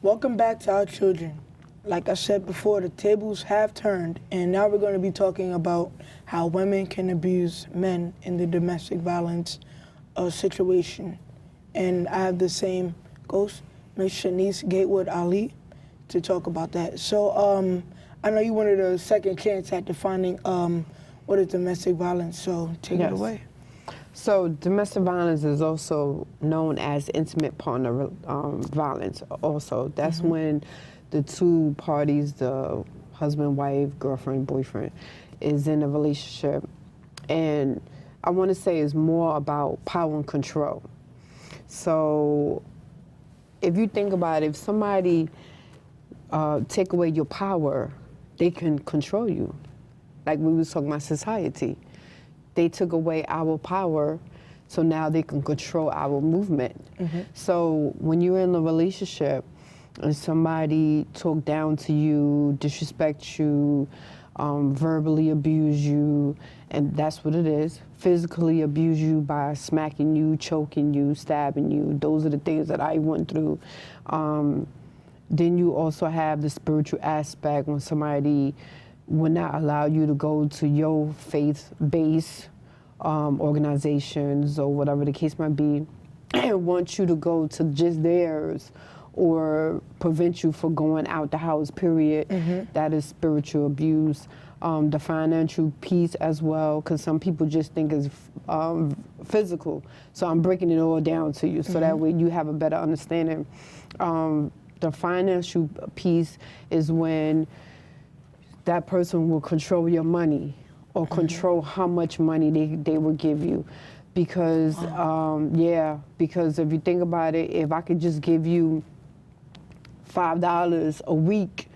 Welcome back to Our Children. Like I said before, the tables have turned, and now we're going to be talking about how women can abuse men in the domestic violence situation. And I have the same ghost, Ms. Shanice Gatewood Ali, to talk about that. So I know you wanted a second chance at defining what is domestic violence, so take it away. So domestic violence is also known as intimate partner violence. Also, that's when the two parties, the husband, wife, girlfriend, boyfriend, is in a relationship, and I want to say it's more about power and control. So, if you think about it, if somebody take away your power, they can control you. Like we was talking about society. They took away our power, so now they can control our movement. So when you're in a relationship and somebody talk down to you, disrespect you, verbally abuse you, and that's what it is, physically abuse you by smacking you, choking you, stabbing you, those are the things that I went through. Then you also have the spiritual aspect when somebody will not allow you to go to your faith-based organizations or whatever the case might be, and want you to go to just theirs or prevent you from going out the house, period. That is spiritual abuse. The financial piece as well, because some people just think it's physical. So I'm breaking it all down to you so that way you have a better understanding. The financial piece is when that person will control your money or control how much money they will give you. Because, because if you think about it, if I could just give you $5 a week,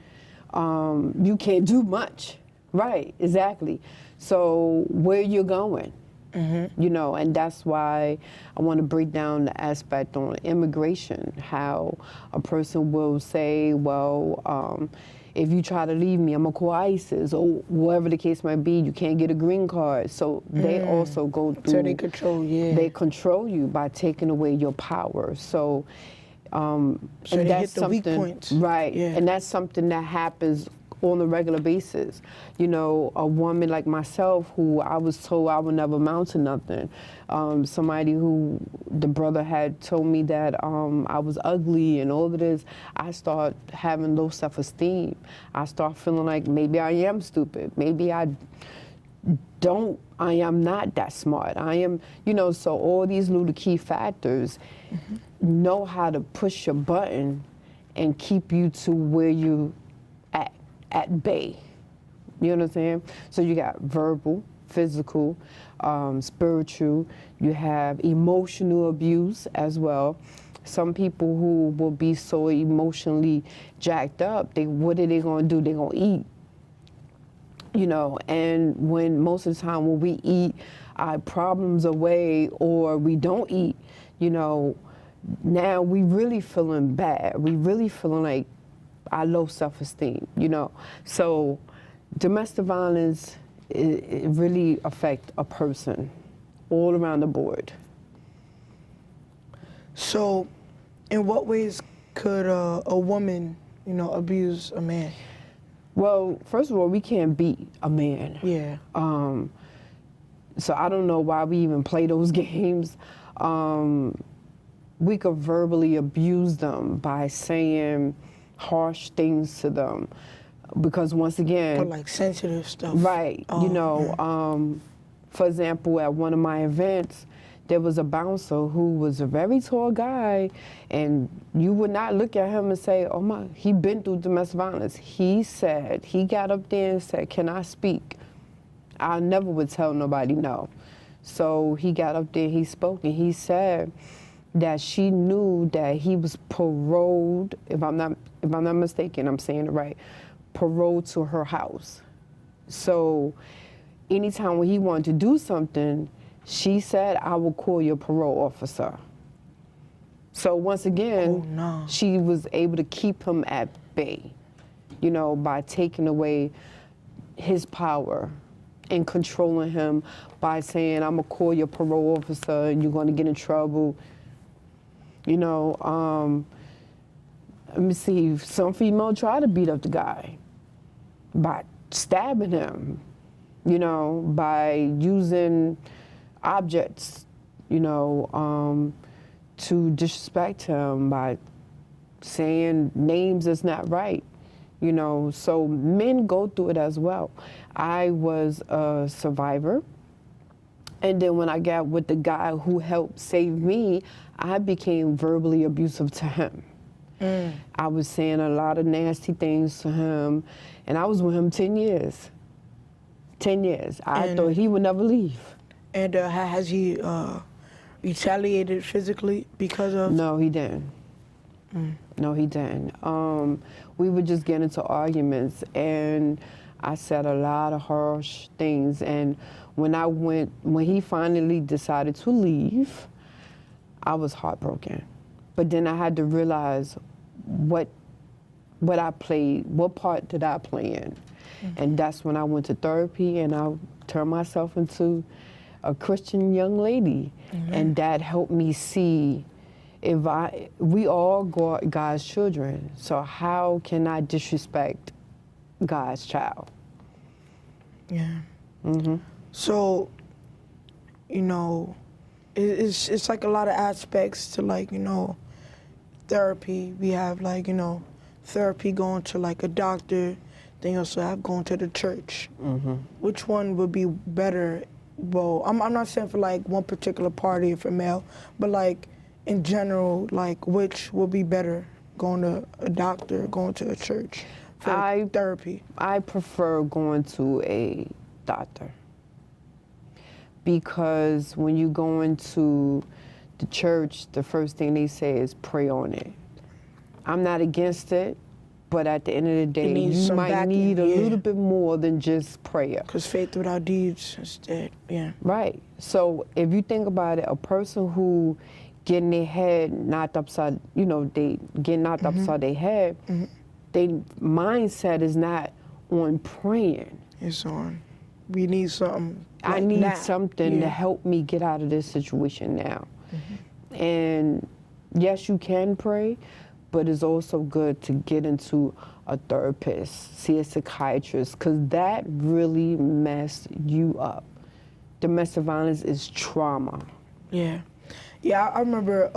you can't do much. Right, exactly. So where you're going, you know, and that's why I want to break down the aspect on immigration, how a person will say, well, if you try to leave me, I'm gonna call ISIS, or whatever the case might be, you can't get a green card. So they also go through. So they control, They control you by taking away your power. So, so and they that's hit the weak something, points. right? Yeah. And that's something that happens on a regular basis. You know, a woman like myself who I was told I would never amount to nothing. Somebody who the brother had told me that I was ugly and all of this. I start having low self-esteem. I start feeling like maybe I am stupid. Maybe I am not that smart. I am, you know, so all these little key factors know how to push your button and keep you to where you at bay. You understand? So you got verbal, physical, spiritual, you have emotional abuse as well. Some people who will be so emotionally jacked up, what are they gonna do? They're gonna eat. You know, and when most of the time when we eat our problems away or we don't eat, you know, now we really feeling bad. We really feeling like our low self-esteem, you know. So domestic violence, it really affects a person all around the board. So in what ways could a woman, you know, abuse a man? Well, first of all, we can't beat a man. Yeah. So I don't know why we even play those games. We could verbally abuse them by saying harsh things to them, because once again, But like sensitive stuff. right, you know, for example, at one of my events, there was a bouncer who was a very tall guy, and you would not look at him and say, oh my, he been through domestic violence. He got up there and said, can I speak? I never would tell nobody no. So he got up there, he spoke, and he said that she knew that he was paroled, if I'm not mistaken, I'm saying it right, paroled to her house. So anytime when he wanted to do something, she said, I will call your parole officer. So once again, she was able to keep him at bay, you know, by taking away his power and controlling him by saying, I'm gonna call your parole officer and you're gonna get in trouble. You know, let me see, some female try to beat up the guy by stabbing him, you know, by using objects, you know, to disrespect him, by saying names that's not right, you know. So men go through it as well. I was a survivor. And then when I got with the guy who helped save me, I became verbally abusive to him. I was saying a lot of nasty things to him, and I was with him 10 years. 10 years. I thought he would never leave. And has he retaliated physically because of? No, he didn't. No, he didn't. We would just get into arguments, and I said a lot of harsh things. And when he finally decided to leave, I was heartbroken. But then I had to realize what part did I play in? And that's when I went to therapy, and I turned myself into a Christian young lady. And that helped me see we all God's children, so how can I disrespect God's child? Yeah. So, you know, it's like a lot of aspects to, like, you know, therapy. We have, like, you know, therapy going to like a doctor. Then you also have going to the church. Which one would be better? Well, I'm not saying for like one particular party for male, but like in general, like which would be better? Going to a doctor, going to a church for therapy? I prefer going to a doctor, because when you go into the church, the first thing they say is pray on it. I'm not against it, but at the end of the day, you might need a little bit more than just prayer. Because faith without deeds is dead, Right. So if you think about it, a person who getting their head knocked upside, you know, they get knocked upside their head, their mindset is not on praying. It's on, we need something. I need something to help me get out of this situation now. And yes, you can pray, but it's also good to get into a therapist, see a psychiatrist, because that really messed you up. Domestic violence is trauma. Yeah, I remember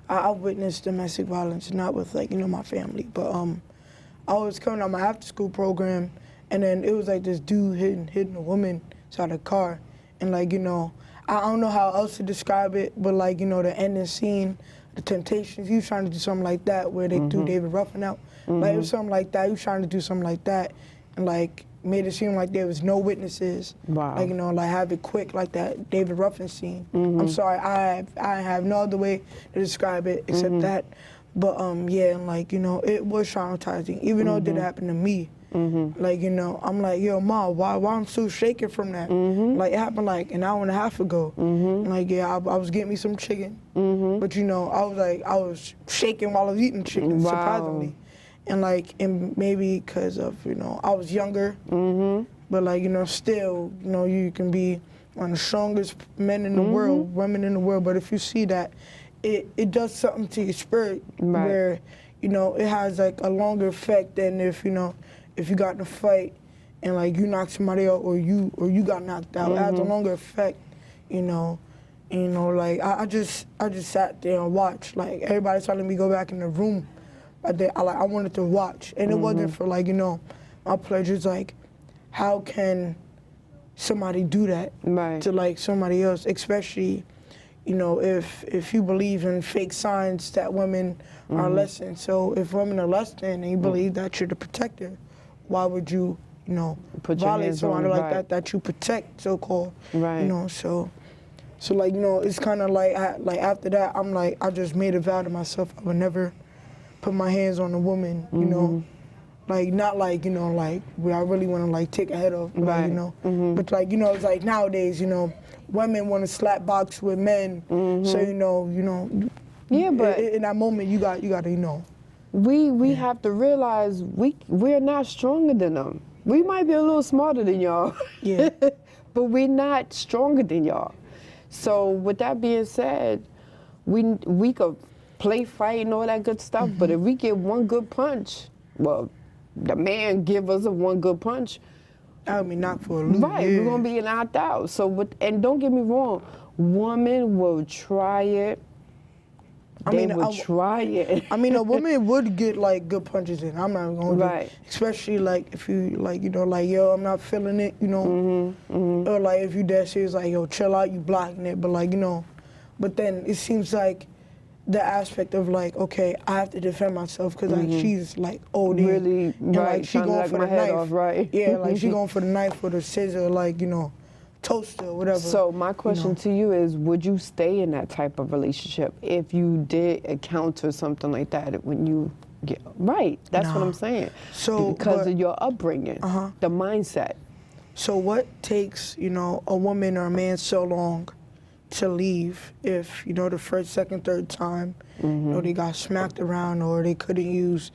I witnessed domestic violence, not with, like, you know, my family, but I was coming out my after school program, and then it was like this dude hitting a woman inside a car, and, like, you know, I don't know how else to describe it, but, like, you know, the ending scene, the Temptations, he was trying to do something like that where they threw David Ruffin out. Like, it was something like that. He was trying to do something like that, and, like, made it seem like there was no witnesses. Wow. Like, you know, like, have it quick, like that David Ruffin scene. I'm sorry, I have no other way to describe it except that. But yeah, and, like, you know, it was traumatizing, even though it didn't happen to me. Like, you know, I'm like, yo, Ma, why I'm still shaking from that? Like, it happened like an hour and a half ago. Like, yeah, I was getting me some chicken, but, you know, I was shaking while I was eating chicken, surprisingly. And, like, and maybe because of, you know, I was younger, but, like, you know, still, you know, you can be one of the strongest men in the world, women in the world, but if you see that, it does something to your spirit where, you know, it has, like, a longer effect than if, you know, if you got in a fight and, like, you knocked somebody out or you got knocked out. It has a longer effect, you know. And, you know, like, I just sat there and watched. Like, everybody telling me go back in the room. I wanted to watch. And it wasn't for, like, you know, my pleasure. It's like, how can somebody do that to, like, somebody else, especially, you know, if you believe in fake signs that women are less than. So if women are less than and you believe that you're the protector, why would you, you know, violate somebody like that you protect, so-called, you know, so like, you know, it's kind of like, after that, I'm like, I just made a vow to myself, I would never put my hands on a woman, you know, like, not like, you know, like, where I really want to, like, take a head off, but, like, you know, but, like, you know, it's like nowadays, you know, women want to slap box with men, so, you know, yeah, but in that moment, you got to, you know. We have to realize we're not stronger than them. We might be a little smarter than y'all, but we're not stronger than y'all. So with that being said, we could play fight and all that good stuff. But if we get one good punch, well, the man give us a one good punch, I would be knocked for a loop. right? Yeah. We're gonna be knocked out. So, and don't get me wrong, women will try it. They would try it. I mean, a woman would get like good punches in. I'm not going to, Right. especially like if you like, you know, like yo, I'm not feeling it, you know, or like if you dead serious, like yo, chill out, you blocking it, but like you know, but then it seems like the aspect of like, okay, I have to defend myself because like she's like OD, Really, and right, like she trying to going knock for my the head knife, off, right. Yeah, like she going for the knife or the scissor, like you know, toaster, or whatever. So my question to you is, would you stay in that type of relationship if you did encounter something like that when you get, right, that's what Nah. I'm saying. So, because but- of your upbringing, the mindset. So what takes, you know, a woman or a man so long to leave if, you know, the first, second, third time, you know, they got smacked around or they couldn't use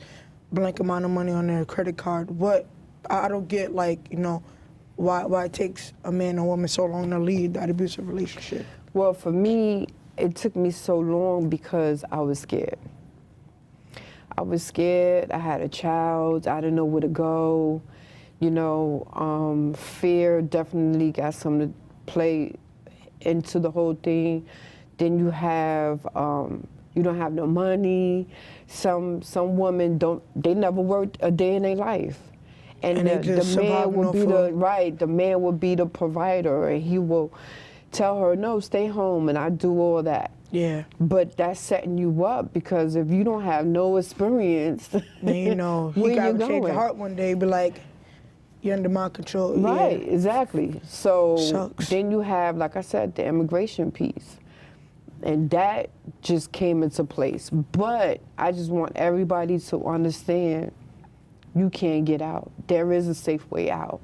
blank amount of money on their credit card? What, I don't get like, you know, why it takes a man or woman so long to leave that abusive relationship? Well, for me, it took me so long because I was scared. I was scared. I had a child. I didn't know where to go. You know, fear definitely got something to play into the whole thing. Then you have, you don't have no money. Some women they never worked a day in their life. And they the just man surviving will off be food. the man will be the provider, and he will tell her, no, stay home, and I do all that. Yeah. But that's setting you up, because if you don't have no experience, Then you know, he where you got to change going? your heart one day, be like, you're under my control. Right, Yeah. exactly. So Sucks. then you have, like I said, the immigration piece. And that just came into place. But I just want everybody to understand, you can't get out. There is a safe way out.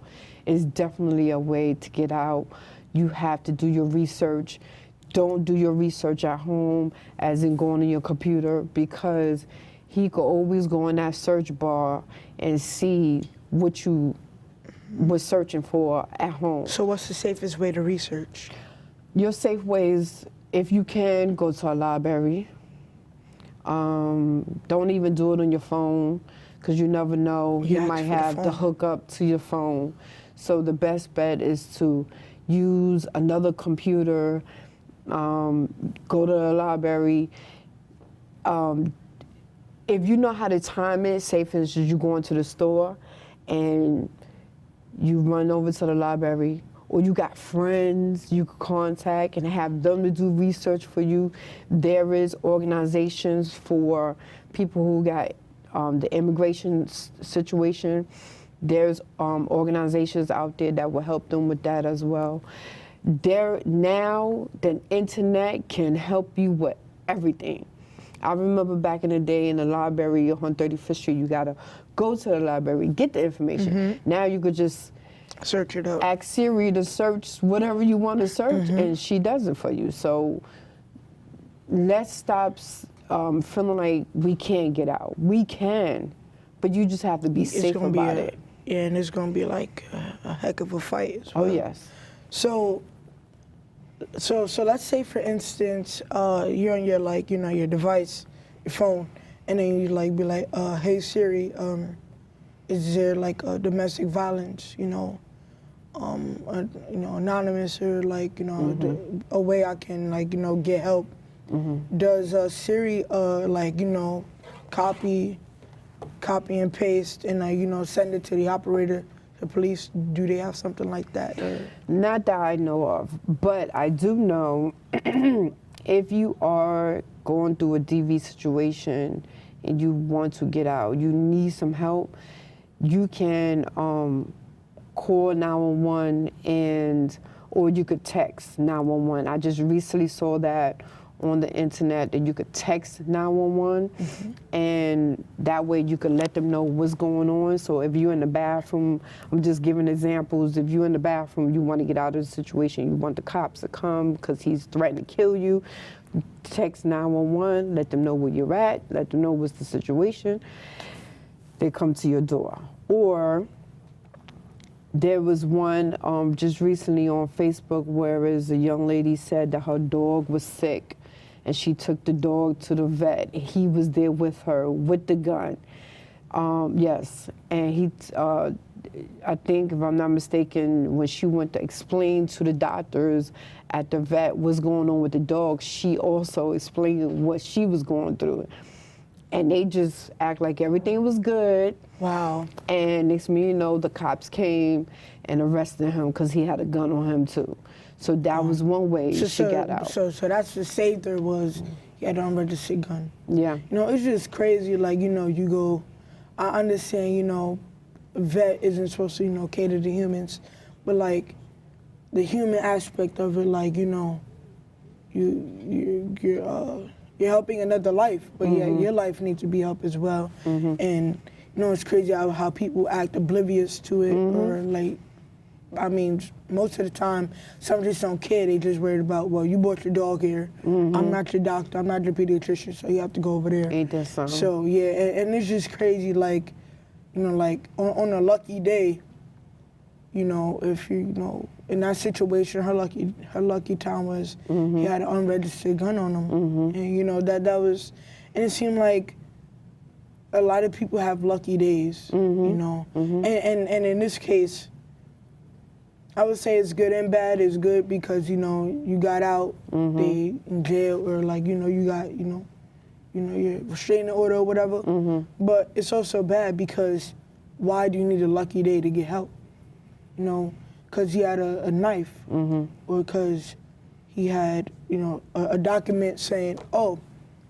It's definitely a way to get out. You have to do your research. Don't do your research at home, as in going on your computer, because he could always go in that search bar and see what you was searching for at home. So what's the safest way to research? Your safe ways, if you can, go to a library. Don't even do it on your phone, because you never know. You You ask might for the have the phone. hookup to your phone. So the best bet is to use another computer, go to the library. If you know how to time it, say for instance you go into the store and you run over to the library, or you got friends you could contact and have them to do research for you. There is organizations for people who got the immigration situation. There's organizations out there that will help them with that as well. Now, the internet can help you with everything. I remember back in the day in the library on 35th Street, you gotta go to the library, get the information. Now you could just Search it up. ask Siri to search whatever you want to search, and she does it for you. So let's stop feeling like we can't get out. We can, but you just have to be safe gonna about be it. Yeah, and it's gonna be like a heck of a fight as Oh well. yes. So let's say for instance, you're on your like, you know, your device, your phone, and then you like be like, hey Siri, is there like a domestic violence, you know, anonymous, or like, you know, a way I can like, you know, get help? Does Siri like, you know, copy and paste and like, you know, send it to the operator, the police? Do they have something like that? Or? Not that I know of, but I do know if you are going through a DV situation and you want to get out, you need some help, you can call 911 or you could text 911. I just recently saw that on the internet that you could text 911, and that way you can let them know what's going on. So if you're in the bathroom, I'm just giving examples. If you're in the bathroom, you want to get out of the situation, you want the cops to come because he's threatening to kill you, text 911, let them know where you're at, let them know what's the situation. They come to your door. Or there was one just recently on Facebook where a young lady said that her dog was sick, and she took the dog to the vet. He was there with her with the gun. Yes, and he, I think if I'm not mistaken, when she went to explain to the doctors at the vet what's going on with the dog, she also explained what she was going through. And they just act like everything was good. Wow. And next thing you know, the cops came and arrested him because he had a gun on him too. So that was one way she got out. So that's what saved her, was he had an unregistered gun. Yeah. You know, it's just crazy. Like, you know, you go, I understand, you know, vet isn't supposed to, you know, cater to humans, but like the human aspect of it, like, you know, you're helping another life, but yeah, your life needs to be helped as well. And you know, it's crazy how people act oblivious to it, or like, I mean, most of the time, some just don't care. They just worried about, well, you brought your dog here. I'm not your doctor. I'm not your pediatrician, so you have to go over there. Ain't that something? So yeah, and it's just crazy. Like, you know, like on a lucky day, you know, if you know in that situation, her lucky time was he had an unregistered gun on him, and you know that was, and it seemed like a lot of people have lucky days, you know, and in this case, I would say it's good and bad. It's good because, you know, you got out, they in jail, or like, you know, you got, you know, your restraining order or whatever. But it's also bad because why do you need a lucky day to get help? You know, because he had a knife, or because he had, you know, a document saying, oh,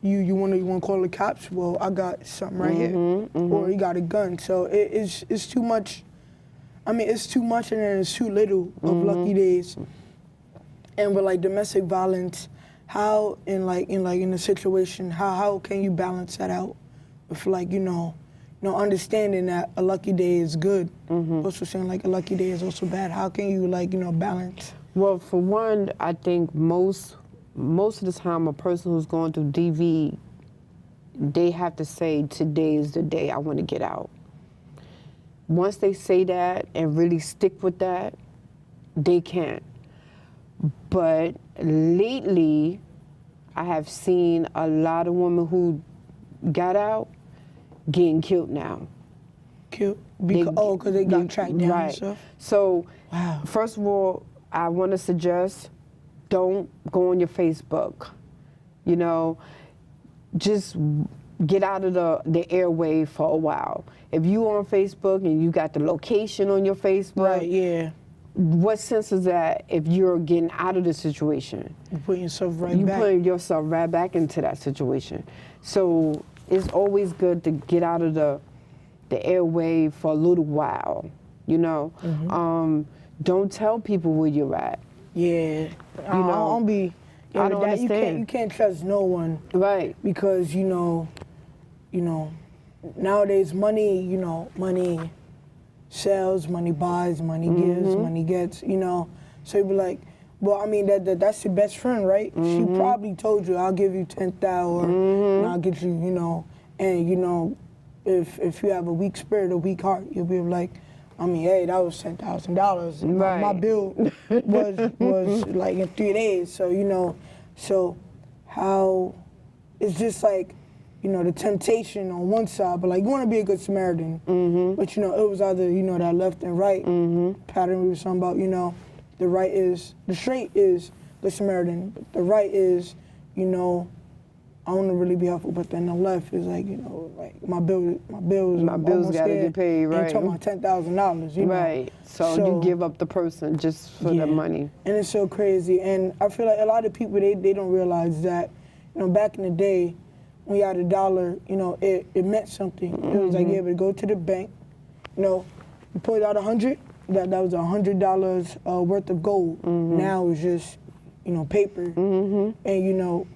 you want to call the cops? Well, I got something right here, or he got a gun. So it's too much. I mean, it's too much and then it's too little of lucky days. And with like domestic violence, how in a situation, how can you balance that out with like, you know, understanding that a lucky day is good, also saying like a lucky day is also bad. How can you like, you know, balance? Well, for one, I think most of the time a person who's going through DV, they have to say, today is the day I want to get out. Once they say that and really stick with that, they can. But lately, I have seen a lot of women who got out getting killed now. Killed? Because they got tracked down and stuff? So, wow. First of all, I want to suggest, don't go on your Facebook. You know, just get out of the airwave for a while. If you on Facebook and you got the location on your Facebook, right? Yeah. What sense is that if you're getting out of the situation? You're putting yourself right back. You're putting yourself right back into that situation. So it's always good to get out of the airwave for a little while. You know, don't tell people where you're at. Yeah, I don't understand. You can't trust no one, right? Because you know, nowadays money sells, money buys, money gives, money gets. You know, so you be like, well, I mean that's your best friend, right? She probably told you, I'll give you 10,000, and I'll get you, you know, and you know, if you have a weak spirit, a weak heart, you'll be like, I mean, hey, that was $10,000. Right. My bill was like in 3 days. So, you know, how it's just like, you know, the temptation on one side, but like you want to be a good Samaritan. But, you know, it was either, you know, that left and right pattern we were talking about, you know, the straight is the Samaritan. But the right is, you know, I want to really be helpful, but then the left is like, you know, like my bills got to get paid, right? And talking about $10,000, you know. Right. So you give up the person just for the money. And it's so crazy. And I feel like a lot of people they don't realize that, you know, back in the day when you had $1, you know, it meant something. It was like you able to go to the bank, you know, you pulled out 100. That was $100 worth of gold. Now it's just, you know, paper. And you know,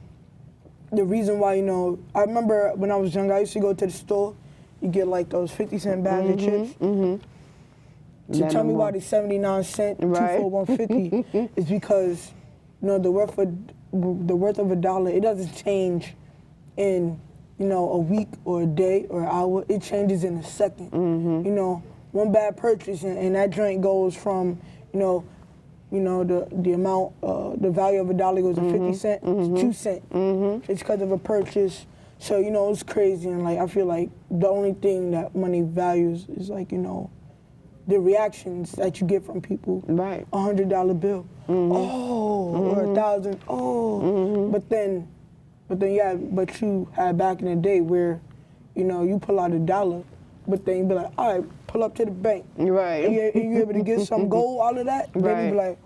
the reason why, you know, I remember when I was young, I used to go to the store. You get like those 50-cent bags of chips. So tell me why the 79 cent, right. 2 for 150 is because, you know, the worth of $1, it doesn't change in, you know, a week or a day or an hour. It changes in a second. You know, one bad purchase and that joint goes from, you know, you know, the amount, the value of a dollar goes to 50 cents, it's 2 cents. It's because of a purchase. So, you know, it's crazy. And, like, I feel like the only thing that money values is, like, you know, the reactions that you get from people. Right. $100 bill. Oh, or 1,000. Oh. But then you had back in the day where, you know, you pull out $1, but then you be like, all right, pull up to the bank. Right. And you able to get some gold out of that. Then you be like,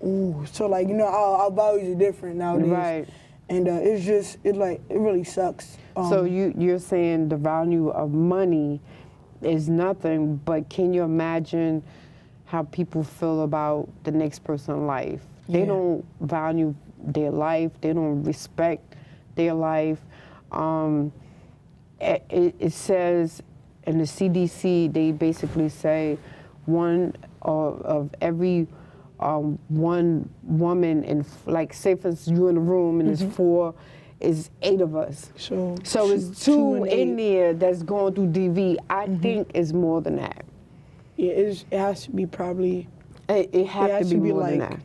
ooh. So, like, you know, our values are different nowadays. Right. And it's just, it really sucks. So you're saying the value of money is nothing, but can you imagine how people feel about the next person's life? They don't value their life. They don't respect their life. It says in the CDC, they basically say one of every one woman, in, like, say for instance, you in a room and there's 4, is 8 of us. So it's 2 in there that's going through DV. I think it's more than that. Yeah, it has to be probably. It has to be more than like that.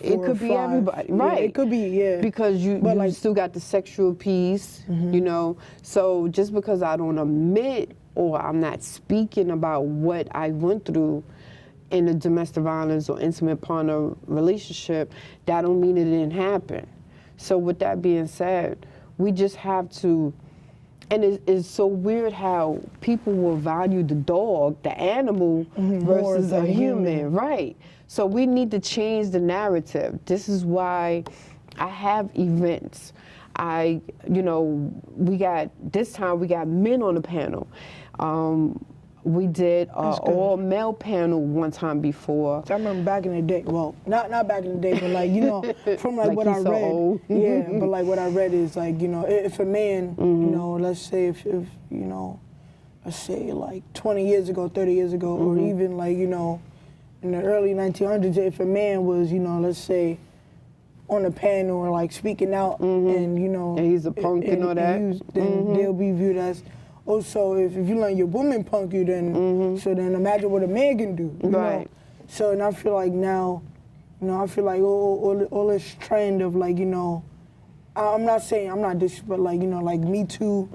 It could be 5. everybody, Yeah, right? it could be, yeah. Because you like, still got the sexual piece, you know. So just because I don't admit or I'm not speaking about what I went through in a domestic violence or intimate partner relationship, that don't mean it didn't happen. So with that being said, we just have to, and it's so weird how people will value the dog, the animal, versus a human, right? So we need to change the narrative. This is why I have events. You know, this time we got men on the panel. We did all male panel one time before. I remember back in the day. Well, not back in the day, but like, you know, from like what I read. Old. Yeah, but like what I read is like, you know, if a man, you know, let's say if you know, let's say like 20 years ago, 30 years ago, or even like, you know, in the early 1900s, if a man was, you know, let's say on a panel or like speaking out, and you know, and he's a punk and all that, then they'll be viewed as. Also, if you let your woman punk you, then so then imagine what a man can do. You know? So, and I feel like now, you know, I feel like all this trend of like, you know, I'm not this, but like, you know, like Me Too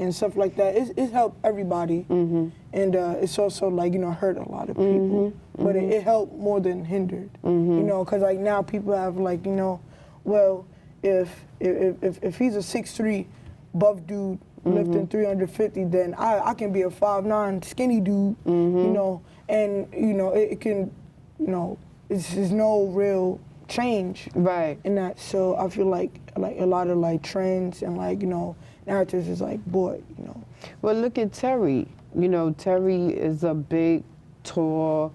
and stuff like that. It helped everybody, and it's also like, you know, hurt a lot of people. But it helped more than hindered. You know, because like now people have like, you know, well, if he's a 6'3" buff dude lifting 350, then I can be a 5'9" skinny dude. You know, and you know it can, you know, there's no real change in that. So I feel like a lot of like trends and like, you know, narratives is like, boy, you know. Well, look at Terry. You know, Terry is a big, tall,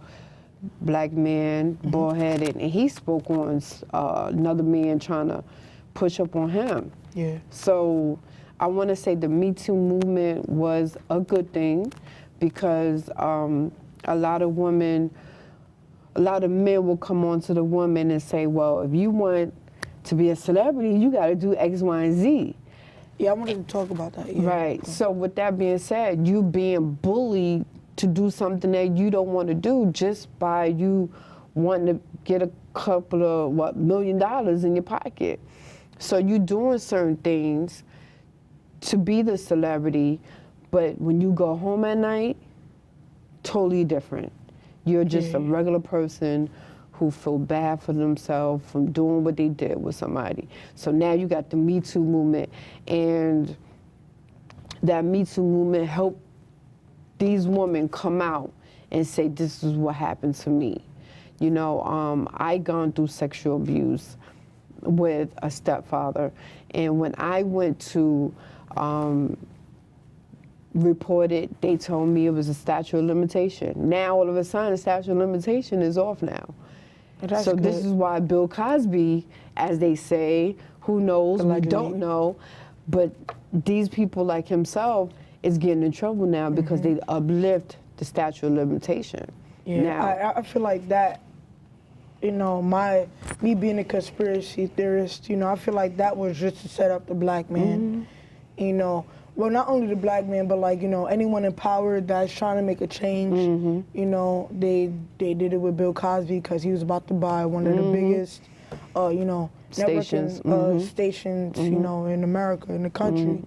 black man, bald-headed, and he spoke on another man trying to push up on him. Yeah. So I want to say the Me Too movement was a good thing because a lot of men will come on to the woman and say, well, if you want to be a celebrity, you got to do X, Y, and Z. Yeah, I wanted to talk about that. Yeah. Right. So with that being said, you being bullied to do something that you don't want to do just by you wanting to get a couple of, $1 million in your pocket. So you doing certain things to be the celebrity, but when you go home at night, totally different. You're just a regular person who feel bad for themselves from doing what they did with somebody. So now you got the Me Too movement, and that Me Too movement helped these women come out and say, this is what happened to me. You know, I gone through sexual abuse with a stepfather, and when I went to report it, they told me it was a statute of limitation. Now all of a sudden the statute of limitation is off now. That's so good. This is why Bill Cosby, as they say, who knows, Allegedly. We don't know, but these people like himself is getting in trouble now because they uplift the statute of limitation. Yeah, now, I feel like that, you know, me being a conspiracy theorist, you know, I feel like that was just to set up the black man, you know. well, not only the black man, but like, you know, anyone in power that's trying to make a change. You know, they did it with Bill Cosby because he was about to buy one of the biggest, you know, Stations. networking stations, you know, in America, in the country.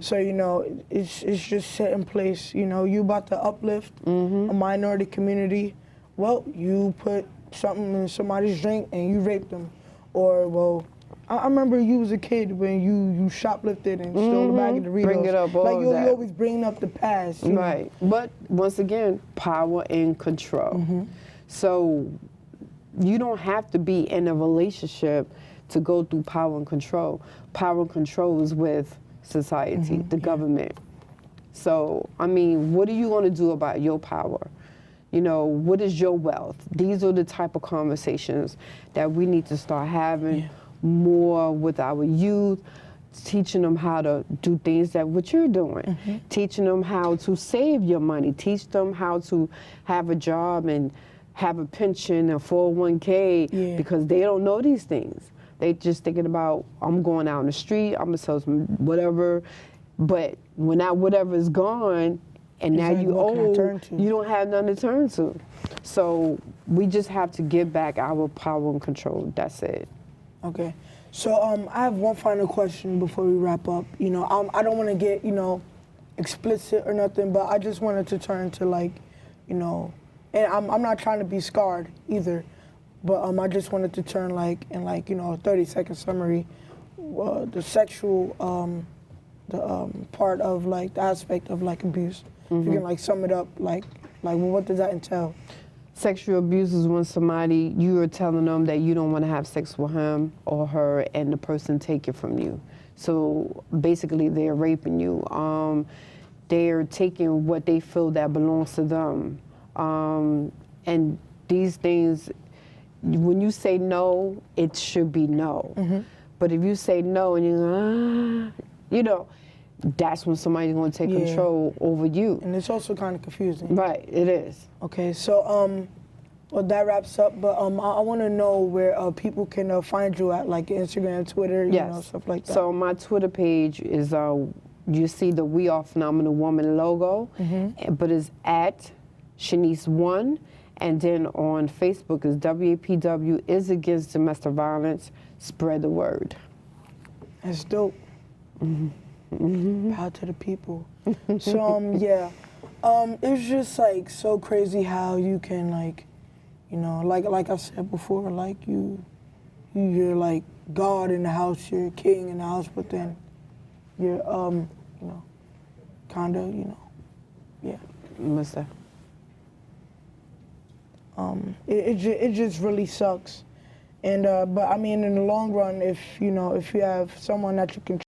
So, you know, it's just set in place. You know, you about to uplift a minority community. Well, you put something in somebody's drink and you raped them, or well. I remember you was a kid when you shoplifted and stole the bag of Doritos. Bring it up, all like of you that. always bring up the past. You know? Right. But once again, power and control. So you don't have to be in a relationship to go through power and control. Power and control is with society, the government. So, I mean, what are you going to do about your power? You know, what is your wealth? These are the type of conversations that we need to start having more with our youth, teaching them how to do things that what you're doing, teaching them how to save your money, teach them how to have a job and have a pension, a 401k, because they don't know these things. They just thinking about, I'm going out in the street, I'm gonna sell some whatever, but when that whatever is gone, and now Exactly, you what can I old, turn to? you don't have nothing to turn to. So we just have to give back our power and control. That's it. Okay. So I have one final question before we wrap up. You know, I don't want to get, you know, explicit or nothing, but I just wanted to turn to like, you know, and I'm not trying to be scarred either, but I just wanted to turn like in like, you know, a 30-second summary, the sexual part of like the aspect of like abuse. If you can like sum it up, like well, what does that entail? Sexual abuse is when somebody, you are telling them that you don't want to have sex with him or her and the person take it from you. So basically they're raping you. They're taking what they feel that belongs to them. And these things, when you say no, it should be no. But if you say no and you know, that's when somebody's going to take control over you. And it's also kind of confusing. Right, it is. Okay, so well that wraps up. But I want to know where people can find you at, like Instagram, Twitter, you know, stuff like that. So my Twitter page is you see the We Are Phenomenal Woman logo, but it's at Shanice1, and then on Facebook is WAPW is Against Domestic Violence. Spread the word. That's dope. Power to the people. So yeah, it's just like so crazy how you can like, you know, like I said before, like you're like God in the house, you're king in the house, but then you're you know, kind of, you know, yeah. What's that? It just really sucks, and but I mean in the long run, if you know if you have someone that you can